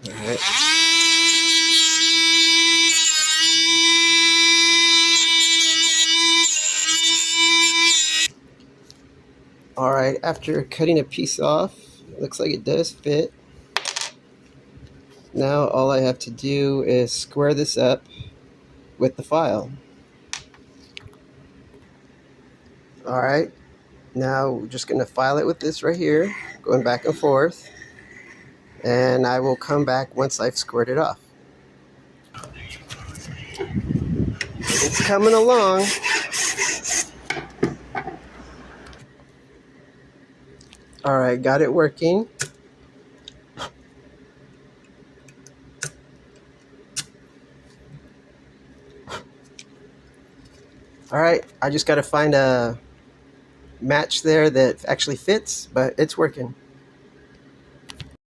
Alright. Alright, after cutting a piece off, it looks like it does fit. Now all I have to do is square this up with the file. Alright, now we're just going to file it with this right here, going back and forth, and I will come back once I've squared it off. It's coming along. Alright, got it working. Alright, I just got to find a match there that actually fits, but it's working.